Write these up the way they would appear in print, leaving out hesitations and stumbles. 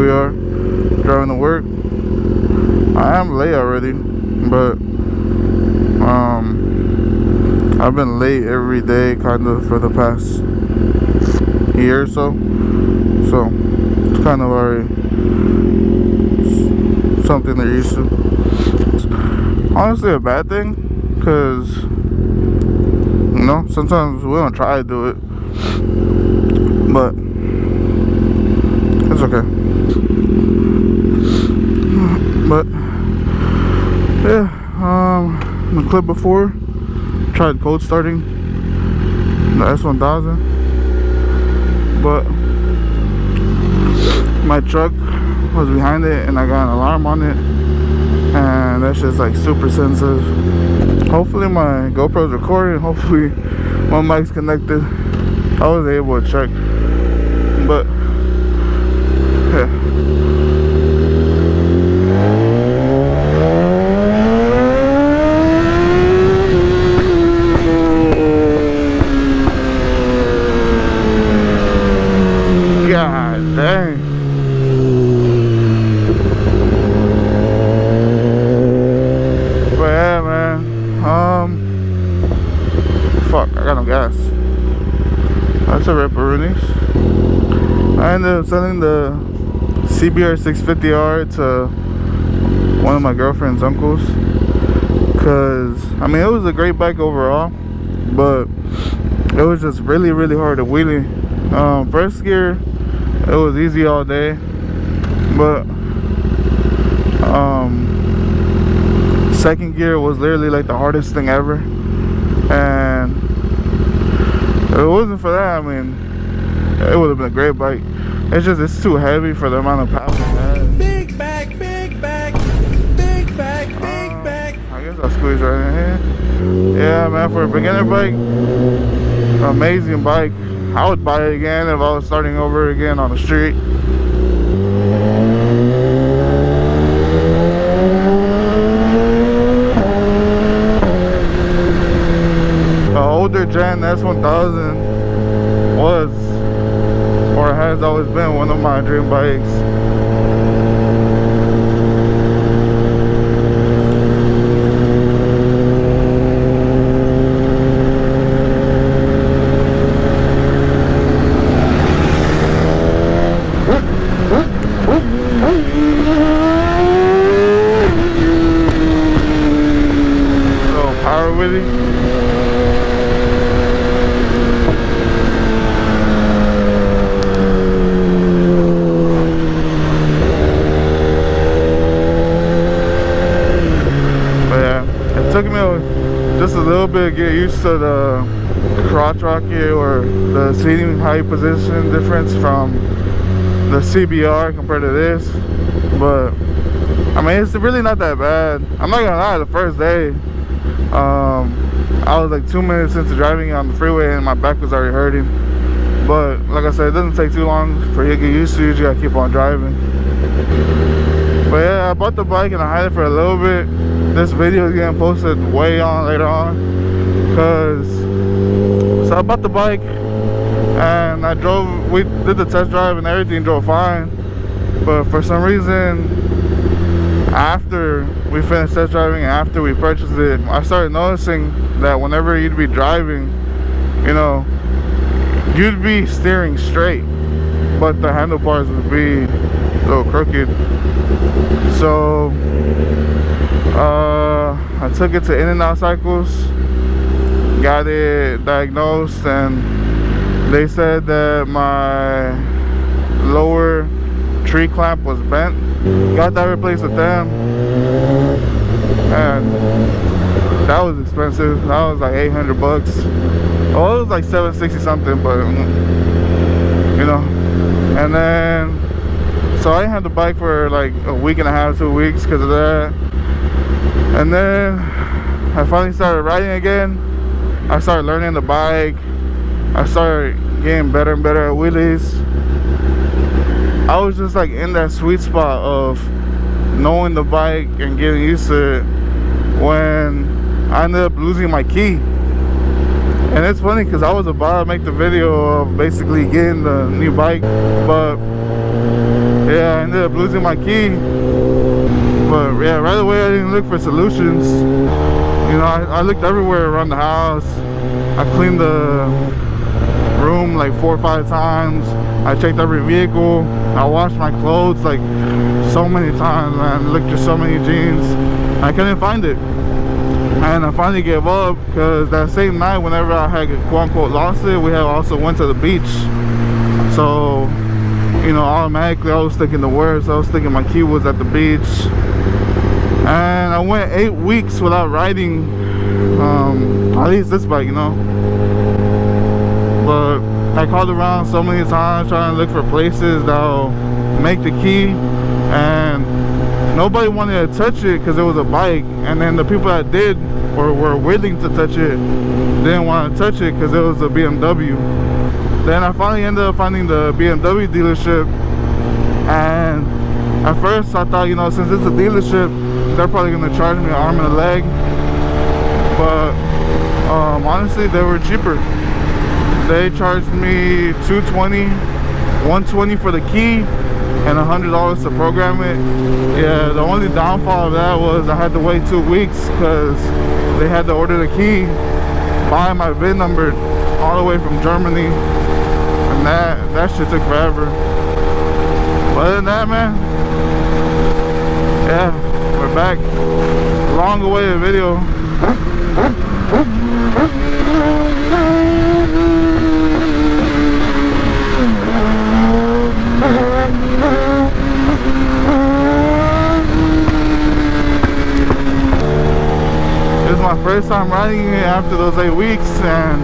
we are, driving to work. I am late already, but I've been late every day kind of for the past year or so. So it's kind of already something they're used to. It's honestly a bad thing, because you know, sometimes we don't try to do it, but it's okay. But yeah, the clip before, tried cold starting the S1000, but my truck was behind it and I got an alarm on it, and that's just like super sensitive. Hopefully my GoPro's recording, hopefully my mic's connected. I was able to check, but yeah. God dang. But yeah, man. Fuck, I got no gas. That's a ripperoonies. I ended up selling the CBR650R to one of my girlfriend's uncles, because I mean, it was a great bike overall, but it was just really hard to wheelie. First gear, it was easy all day, but second gear was literally like the hardest thing ever. And if it wasn't for that, I mean, it would have been a great bike. It's just, it's too heavy for the amount of power it has. Big back, big back, big back, big back. I guess I'll squeeze right in here. Yeah, man, for a beginner bike, amazing bike. I would buy it again if I was starting over again on the street. The older gen S1000 was, or has always been, one of my dream bikes. Just a little bit to get used to the crotch rocket or the seating height position difference from the CBR compared to this, but I mean, it's really not that bad. I'm not gonna lie, the first day I was like 2 minutes into driving on the freeway and my back was already hurting, but like I said, it doesn't take too long for you to get used to it. You gotta keep on driving. But yeah, I bought the bike and I had it for a little bit. This video is getting posted way on later on, so I bought the bike and we did the test drive and everything drove fine, but for some reason after we finished test driving and after we purchased it, I started noticing that whenever you'd be driving, you know, you'd be steering straight, but the handlebars would be a little crooked. So I took it to In-N-Out Cycles, got it diagnosed, and they said that my lower tree clamp was bent. Got that replaced with them, and that was expensive. That was like 800 bucks. Oh, it was like 760 something, but you know. And then so I had the bike for like a week and a half, 2 weeks because of that. And then I finally started riding again. I started learning the bike. I started getting better and better at wheelies. I was just like in that sweet spot of knowing the bike and getting used to it when I ended up losing my key. And it's funny because I was about to make the video of basically getting the new bike, but Yeah, I ended up losing my key. But yeah, right away I didn't look for solutions. You know, I looked everywhere around the house. I cleaned the room like 4 or 5 times. I checked every vehicle. I washed my clothes like so many times, man. Looked through so many jeans. I couldn't find it. And I finally gave up because that same night, whenever I had quote-unquote lost it, we had also went to the beach. So, you know, automatically I was thinking the worst. I was thinking my key was at the beach. And I went 8 weeks without riding at least this bike, you know. But I called around so many times trying to look for places that'll make the key, and nobody wanted to touch it because it was a bike. And then the people that did or were willing to touch it didn't want to touch it because it was a BMW. Then I finally ended up finding the BMW dealership, and at first I thought, you know, since it's a dealership, they're probably going to charge me an arm and a leg. But honestly, they were cheaper. They charged me $220, $120 for the key, and $100 to program it. Yeah, the only downfall of that was I had to wait 2 weeks because they had to order the key by my VIN number all the way from Germany, and that shit took forever. But other than that, man, yeah, we're back. Long awaited video. This is my first time riding it after those 8 weeks, and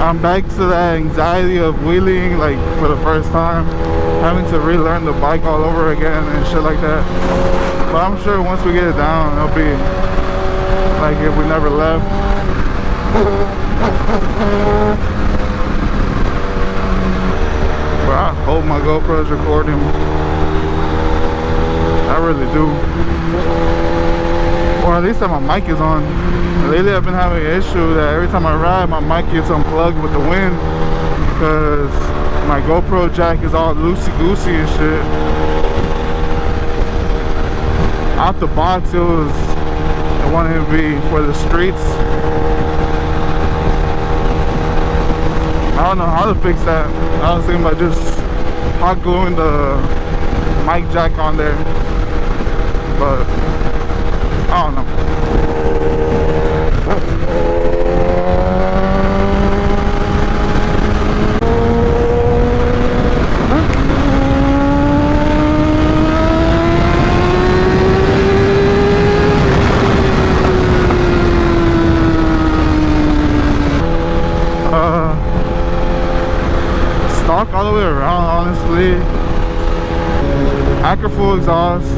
I'm back to that anxiety of wheeling like for the first time, having to relearn the bike all over again and shit like that. But I'm sure once we get it down, it'll be like if we never left. But I hope my GoPro's recording. I really do. Or at least that my mic is on. Lately I've been having an issue that every time I ride, my mic gets unplugged with the wind because my GoPro jack is all loosey-goosey and shit. Out the box, it was, I wanted it to be for the streets. I don't know how to fix that. I was thinking about just hot gluing the mic jack on there, but I don't know. Stock all the way around, honestly. Acura full exhaust.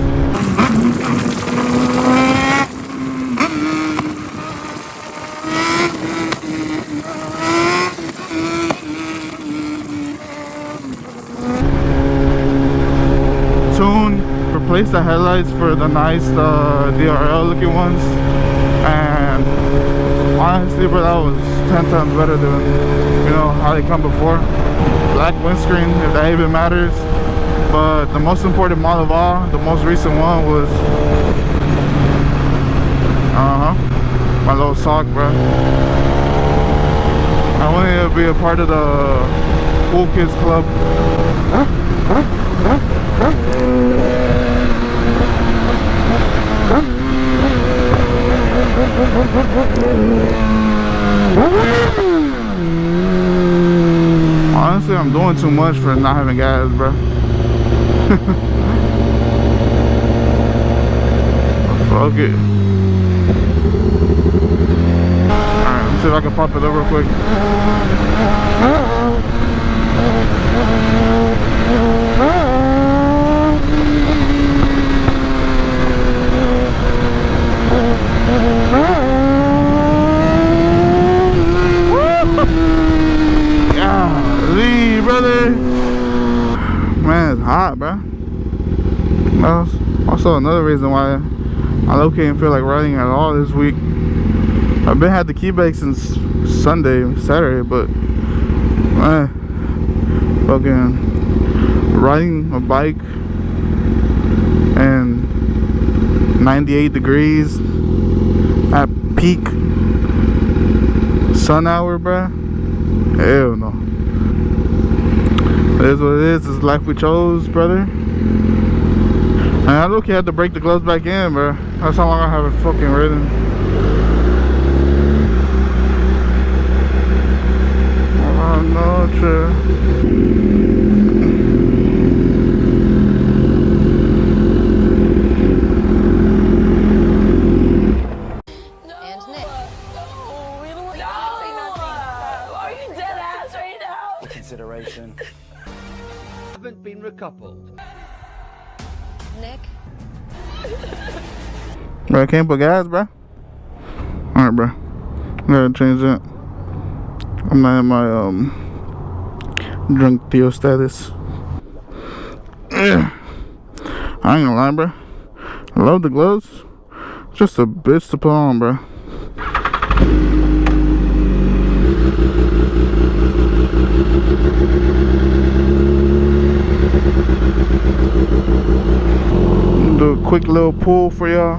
Replaced the headlights for the nice DRL looking ones, and honestly, bro, that was 10 times better than, you know, how they come before. Black windscreen, if that even matters. But the most important model of all, the most recent one was my little sock, bro. I wanted to be a part of the cool kids club. Honestly, I'm doing too much for not having gas, bro. Fuck it. Alright, let's see if I can pop it up real quick. Golly, brother. Man, it's hot, bro. That's also another reason why I low-key didn't feel like riding at all this week. I've been had the key back since Saturday, but man, fucking riding a bike and 98 degrees at peak sun hour, bruh. Hell no. It is what it is. It's life we chose, brother. And I look, you had to break the gloves back in, bruh. That's how long I have it fucking ridden. Oh no, true. Consideration. Haven't been recoupled. Nick? Bro, I can't put gas, bro. Alright, bro. I gotta change that. I'm not in my drunk Theo status. I ain't gonna lie, bro. I love the gloves. Just a bitch to put on, bro. Do a quick little pull for y'all.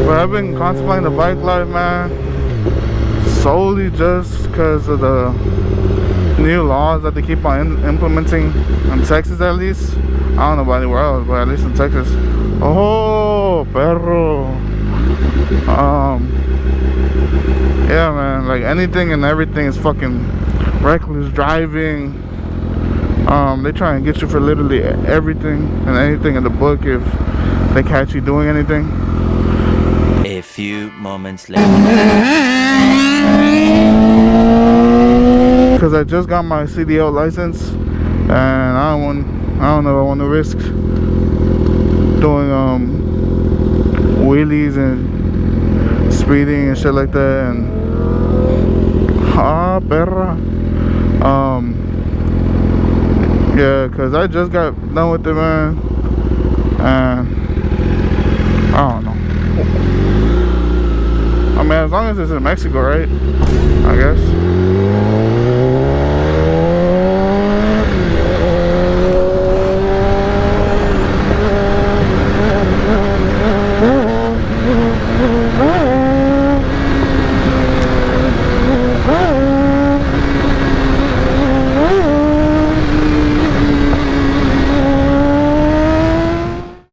But I've been contemplating the bike life, man, solely just because of the new laws that they keep on implementing in Texas, at least. I don't know about anywhere else, but at least in Texas. Oh, perro. Yeah, man, like anything and everything is fucking reckless driving. They try and get you for literally everything and anything in the book if they catch you doing anything. A few moments later. Because I just got my CDL license, and I don't know if I want to risk doing wheelies and speeding and shit like that. And perra. Yeah, because I just got done with it, man, and I don't know. I mean, as long as it's in Mexico, right? I guess.